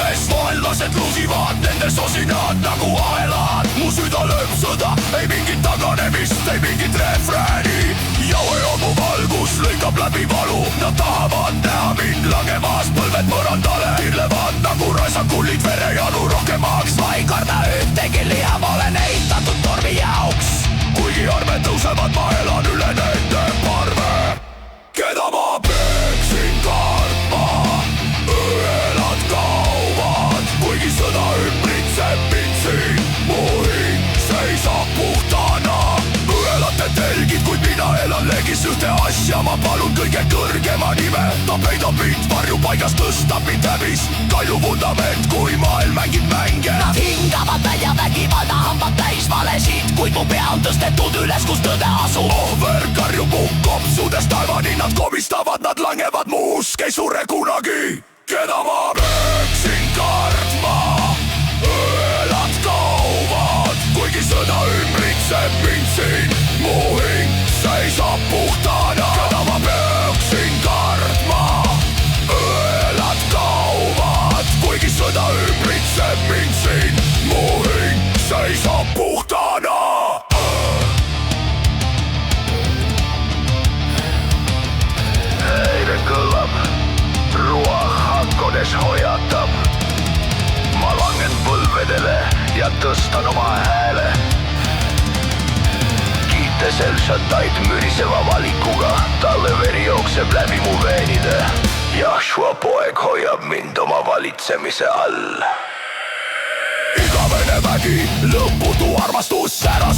sest vaenlased lusivad nende sosinad nagu aelad. Mu süda lööb sõda, ei mingit taganemist, ei mingit refrääni. Jaue on mu valgus, lõikab läbi valu. Nad tahavad näha mind langemas, põlved põrandale tirlevad nagu raisakullid verejanu rohkemaks. Ma ei karda ühtegi liha, ma olen ehitatud tormi jaoks. Kuigi arved tõusevad, ma elan üle nende parve. Keda ma peeksin kartma, õelad kaovad. Kuigi sõda ümbritseb mind siin, mu hing seisab puhtana. Õelate telgid, kuid mina elan legis ühte asja. Ma palun kõige kõrgema nime, ta peidab mind varjupaigast, tõstab mind häbis. Kalju vundament, kui maailm mängib mänge. Nad hingavad välja vägivalda, hambad täis valesid, kuid mu pea on tõstetud üles, kus tõde asub. Ohver karjub mu kopsudest taevani, nad komistavad, nad langevad, mu usk ei sure kunagi. Keda ma peeksin kartma, õelad kaovad. Kuigi sõda ümbritseb mind siin, mu hing seisab puhtana. Keda ma peeksin kartma, õelad kaovad. Kuigi sõda ümbritseb mind siin, mu hing seisab puhtana. Häire kõlab, ruah hakkodes hoiatab. Ma langen põlvedele ja tõstan oma hääle. Kiites El Shaddait müriseva valikuga, talle veri jookseb läbi mu veenide. Joshua poeg hoiab mind oma valitsemise all. Igavene vägi, lõputu armastus, ära